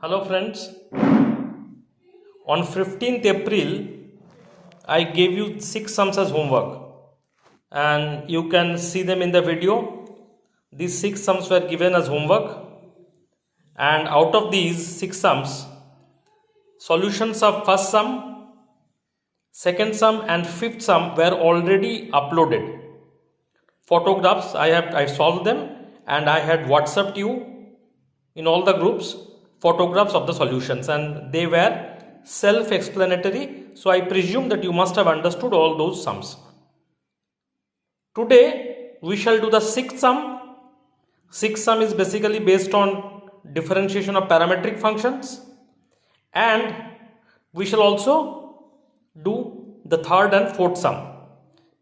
Hello friends, on 15th April I gave you 6 sums as homework and you can see them in the video. These 6 sums were given as homework and out of these 6 sums, solutions of first sum, second sum and fifth sum were already uploaded. Photographs I solved them and I had WhatsApped you in all the groups photographs of the solutions and they were self-explanatory, so I presume that you must have understood all those sums. Today we shall do the sixth sum. Sixth sum is basically based on differentiation of parametric functions and we shall also do the third and fourth sum.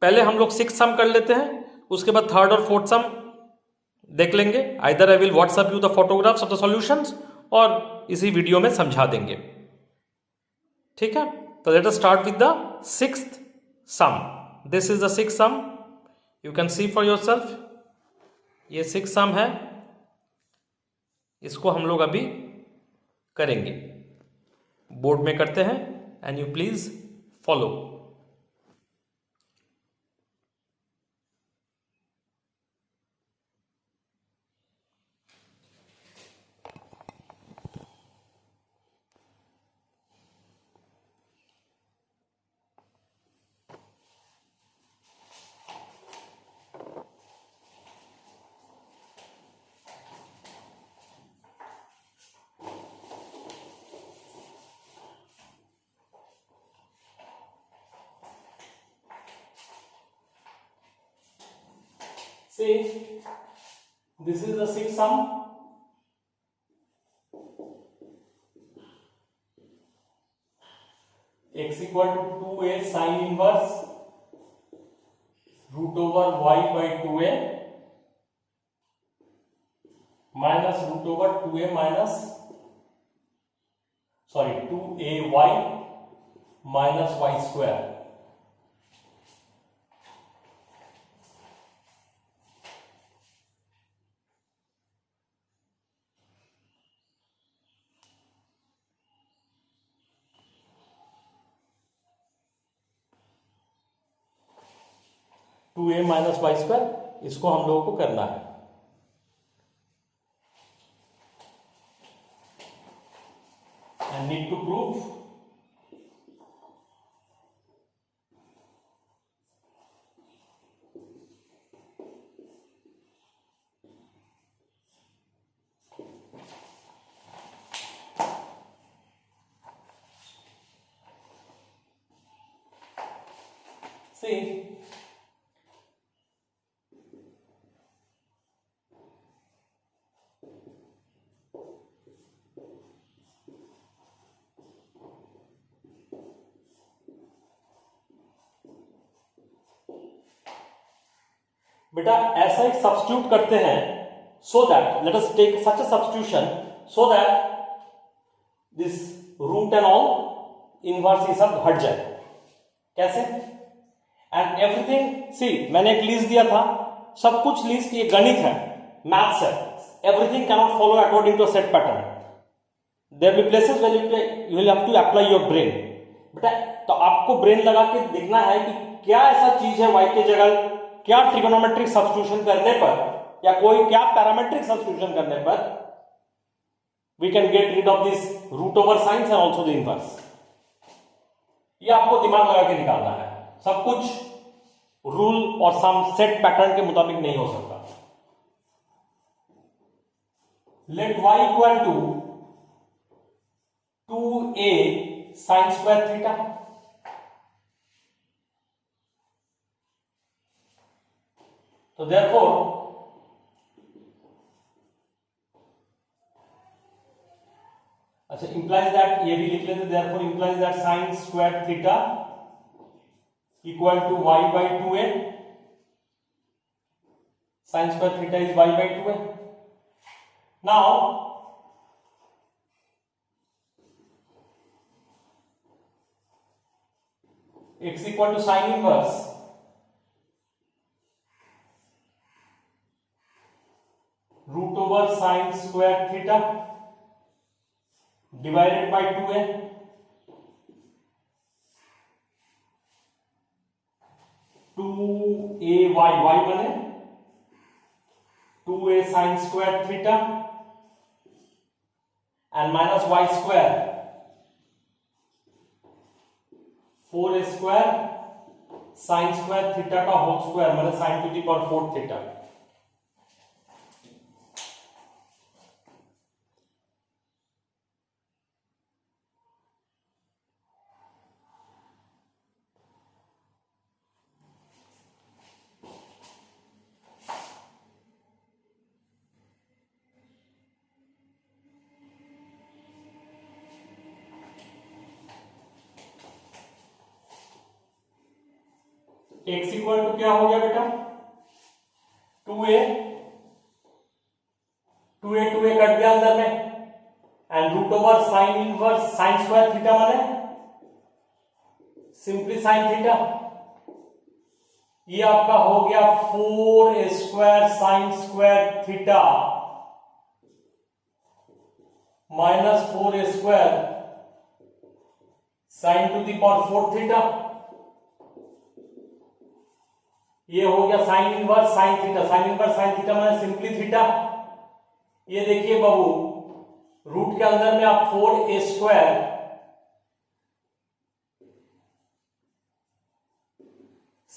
पहले हम लोग six सम कर लेते हैं, उसके बाद third और fourth sum देख लेंगे. Either I will WhatsApp you the photographs of the solutions और इसी वीडियो में समझा देंगे. ठीक है, तो let us start with the sixth sum. This is the sixth sum, you can see for yourself. ये सिक्स्थ सम है, इसको हम लोग अभी करेंगे. बोर्ड में करते हैं and you please follow. See, this is the sixth sum. X equal to 2a sin inverse root over y by 2a minus root over 2a minus 2ay minus y square. Two a minus y square, इसको हम लोगों को करना है. And need to prove see बेटा ऐसा एक substitute करते हैं so that let us take such a substitution so that this root and all inverse ये सब हट जाए. कैसे? एंड एवरीथिंग सी, मैंने एक लिस्ट दिया था, सब कुछ लिस्ट, ये गणित है, मैथ्स है. Everything can not follow according to set pattern. There be places where you will have to apply your brain. बेटा तो आपको ब्रेन लगा के देखना है कि क्या ऐसा चीज है y के जगह, क्या ट्रिगोनोमेट्रिक सब्स्टिट्यूशन करने पर या कोई क्या पैरामेट्रिक सब्स्टिट्यूशन करने पर we can get rid of this root over science and also the inverse. ये आपको दिमाग लगा के निकालना है. सब कुछ रूल और सम सेट पैटर्न के मुताबिक नहीं हो सकता. Let y equal to 2a sine square theta. तो therefore अच्छा implies that, ये भी लिख लेते, therefore implies that sin square theta equal to y by 2a. sin square theta is y by 2a. Now x equal to sin inverse root over sin square theta divided by 2a, 2ay, y बने 2a sin square theta and minus y square 4a square sin square theta का whole square मतलब sin to the power 4 theta। x equal to क्या हो गया बेटा 2a, 2a cut गया अंदर में and root over sine inverse sine square theta माने सिंपली साइन थीटा, ये आपका हो गया 4a square sine square theta minus 4a square sine to the power 4 theta. ये हो गया sine inverse sine theta, sine inverse sine theta माने simply theta. ये देखिए बाबू रूट के अंदर में आप 4a square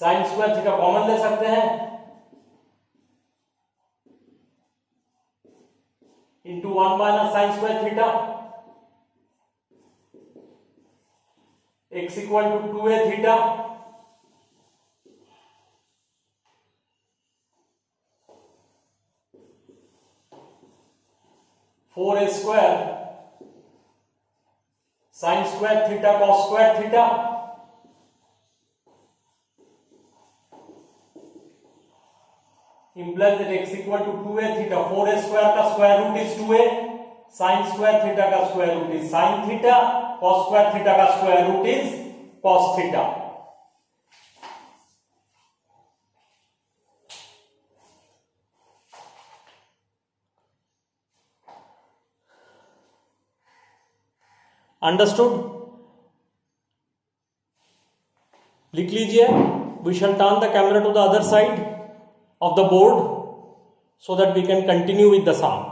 sine square theta common ले सकते हैं into 1 minus sine square theta, x equal to 2a theta four a square sine square theta cos square theta implies that x equal to 2a theta, 4a square का square root is 2a, sine square theta का square root is sine theta, cos square theta का square root is cos theta. Understood? लिख लीजिए। We shall turn the camera to the other side of the board so that we can continue with the sum.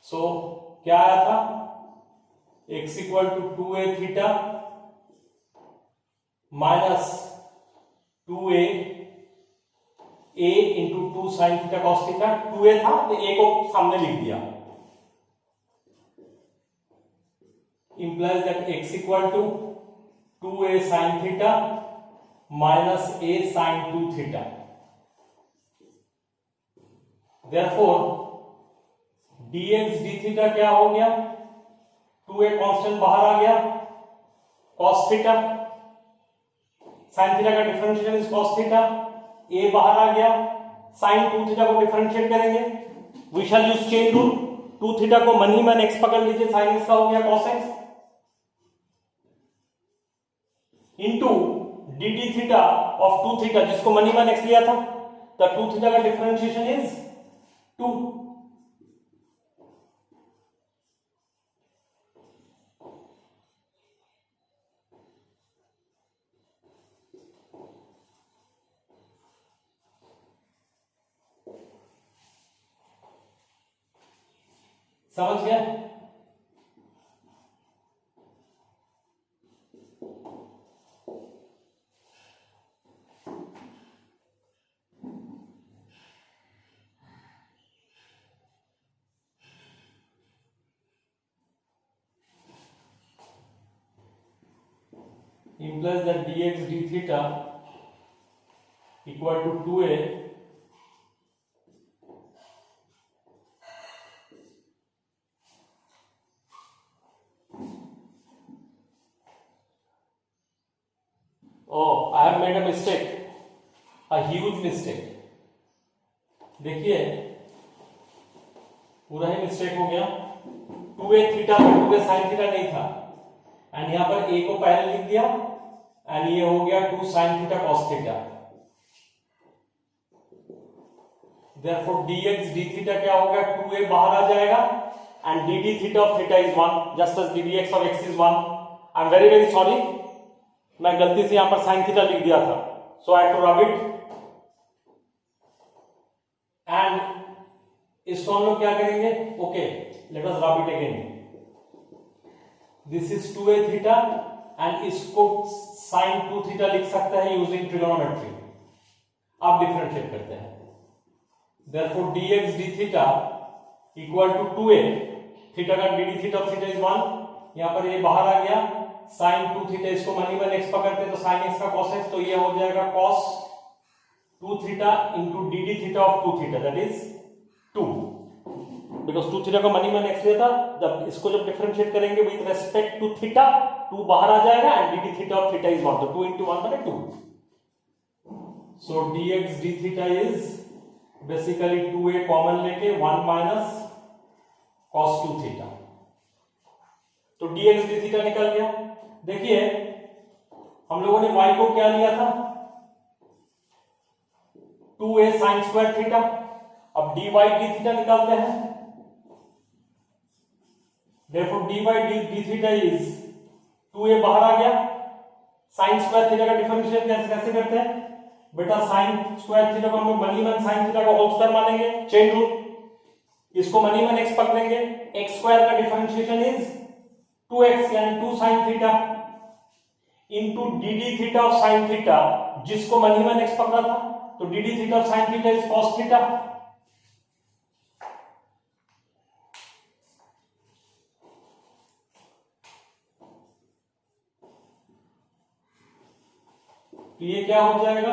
So क्या आया था x equal to 2a theta minus 2a a into 2 sine theta cos theta, 2a था तो a को सामने लिख दिया, implies that x equal to 2a sine theta minus a sine 2 theta. Therefore dx d theta क्या हो गया, 2a constant बाहर आ गया, cos थीटा sin थीटा का differentiation is cos theta, a बाहर आ गया, sin 2 थीटा को डिफरेंशिएट करेंगे, we shall use chain rule, 2 थीटा को मन ही मन x पकड़ लीजिए, sin x का हो गया cos x into dd theta of 2 theta जिसको मन ही मन x लिया था, तो 2 थीटा का डिफरेंशिएशन इज 2। समझ गया? implies that dx d theta equal to 2a Oh, I have made a mistake, a huge mistake. देखिए पूरा ही मिस्टेक हो गया. 2a theta 2a sine theta नहीं था, एंड यहां पर a को पहले लिख दिया, एंड ये हो गया 2 sine theta cos theta. Therefore dx d theta क्या होगा, 2a बाहर आ जाएगा, and dd theta of theta is 1, just as ddx of x is 1. I'm very very sorry, मैं गलती से यहां पर sin थीटा लिख दिया था, so I have to rub it. and इसको हम लोग क्या करेंगे, okay let us rub it again. This is 2a theta and इसको sin 2 theta लिख सकते हैं using trigonometry. अब डिफरेंशिएट करते हैं. Therefore dx d theta equal to 2a, theta का dd theta of theta is 1. यहां पर ये बाहर आ गया, sin 2 थीटा इसको मनी 1 x पकड़ते हैं तो sin x का cos x, तो ये हो जाएगा cos 2 theta into dd theta of 2 theta, that is 2. Because 2 theta का मनी 1 x लिया था, जब इसको जब डिफरेंशिएट करेंगे विद रेस्पेक्ट टू थीटा, 2 बाहर आ जाएगा, and dd theta of theta is 1, तो 2 into 1 माने 2. सो dx d theta is basically 2a common लेके 1 माइनस cos 2 थीटा, तो dx d थीटा निकल गया. देखिए हम लोगों ने y को क्या लिया था, 2a sin स्क्वायर थीटा. अब dy d थीटा निकालते हैं. Therefore dy d theta is 2a बाहर आ गया, sin स्क्वायर थीटा का डिफरेंशिएट कैसे करते हैं बेटा, sin स्क्वायर थीटा को हम लोग मनी 1 sin थीटा का होल स्क्वायर मानेंगे, चेन रूल. इसको मनी 1 x पकड़ेंगे, x स्क्वायर का डिफरेंशिएशन इज 2x यानी 2 sin theta into dd theta of sin theta, जिसको मनी 1 x पकड़ा था, तो dd theta of sin theta is cos theta. तो ये क्या हो जाएगा,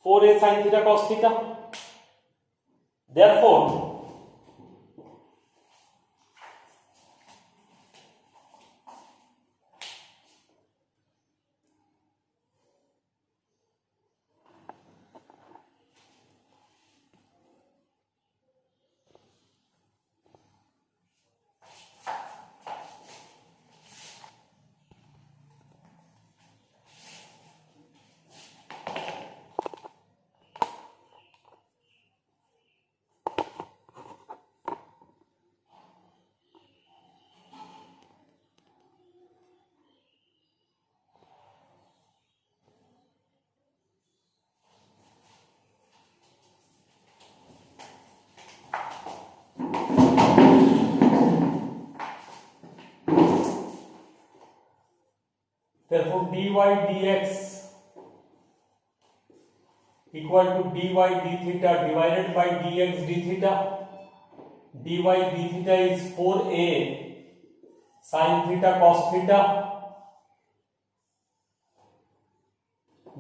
four a sine theta cos theta. Therefore therefore dy dx equal to dy d theta divided by dx d theta. dy d theta is 4a sin theta cos theta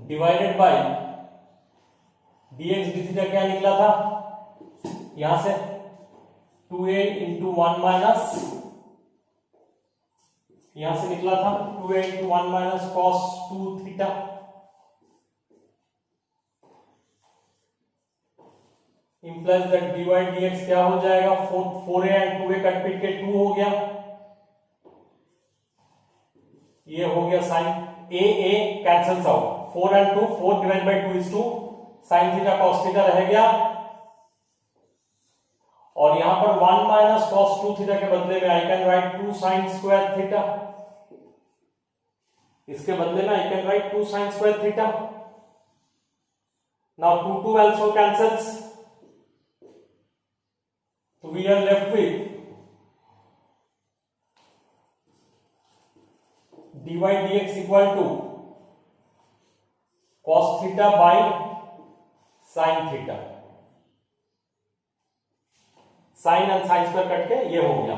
divided by dx d theta क्या निकला था, यहां से 2a into 1 minus, यहां से निकला था 2a into 1 minus cos 2 theta. Implies that dy dx क्या हो जाएगा, 4a एंड 2a कट पीट के 2 हो गया, ये हो गया sin a cancels out, 4 and 2, 4 divide by 2 is 2, sin theta cos theta रह गया, और यहां पर 1 माइनस cos 2 थीटा के बदले में आई can right 2 sin square theta. इसके बदले में आई can right 2 sin square theta. Now 2 also cancels, so we are left with dy dx equal to cos theta by sin theta. Sine and sine square cut के ये हो गया.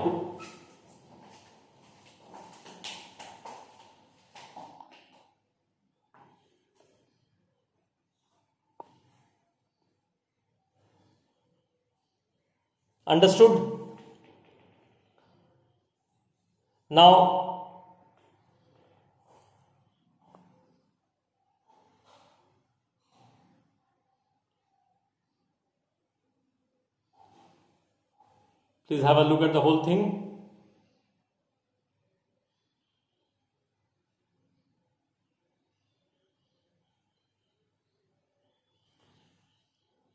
Understood. Now please have a look at the whole thing.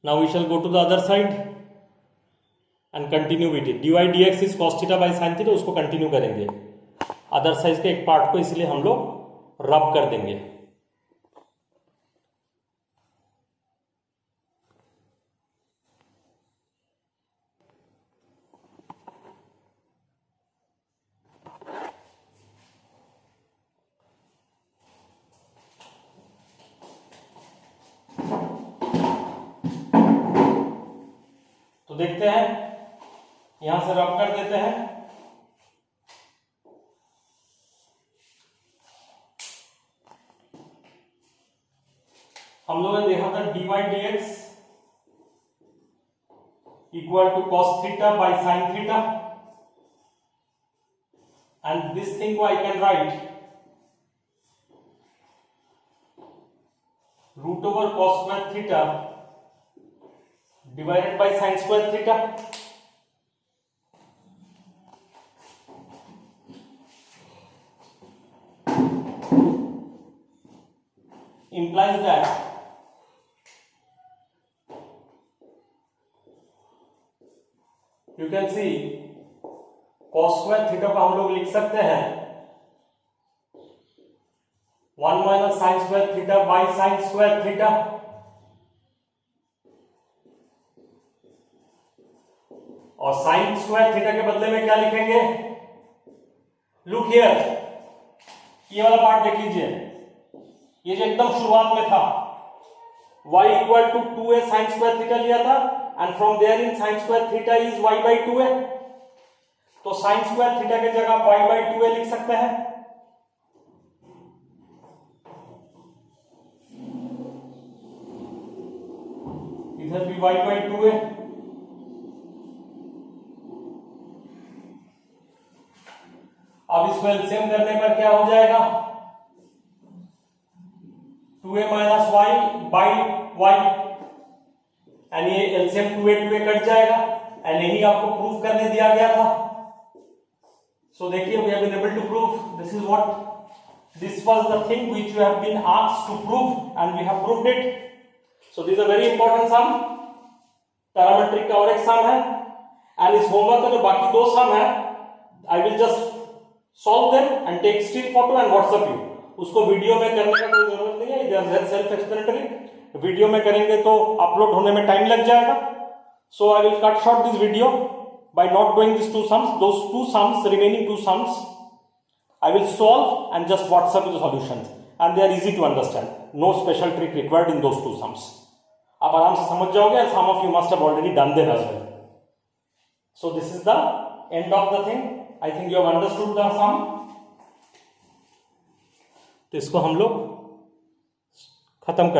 Now we shall go to the other side and continue with it. dy dx is cos theta by sin theta, उसको continue करेंगे. Other side के एक part को इसलिए हम लोग रब कर देंगे. तो देखते हैं, यहां से रब कर देते हैं. हम लोगों ने देखा था dy dx equal to cos theta by sin theta, and this thing को I can write root over cos स्क्वायर theta divided by sin square theta. Implies that you can see cos square theta को हम लोग लिख सकते हैं 1 minus sin square theta by sin square theta. और sign square theta के बदले में क्या लिखेंगे? लुक हियर, ये वाला पार्ट देख लीजिए, ये जो एकदम शुरुआत में था y equal to 2a sine square theta लिया था, and from there in sine square theta is y by 2a. तो साइन स्क्वायर थीटा की जगह y बाई 2a लिख सकते हैं. इधर भी y बाई 2a. अब इसको एलसीएम करने पर क्या हो जाएगा? 2a minus y by y, and ये एलसीएम 2a कट जाएगा, एंड यही आपको प्रूफ करने दिया गया था. सो देखिए, we have been able to prove. This is what, this was the thing which you have been asked to prove, and we have proved it. So this is a very important sum. Parametric का और एक सम है, and इस homework का जो बाकी दो सम है, I will just solve them and take still photo and WhatsApp you. उसको वीडियो में करने का कोई जरूरत नहीं है, they are self explanatory. Video में करेंगे तो अपलोड होने में टाइम लग जाएगा. So I will cut short this video by not doing these two sums. Those two sums, remaining two sums, I will solve and just WhatsApp you the solutions, and they are easy to understand. No special trick required in those two sums. आप आराम से समझ जाओगे, and some of you must have already done them as well. So this is the end of the thing. I think you have understood the sum. तो इसको हम लोग खत्म करते हैं.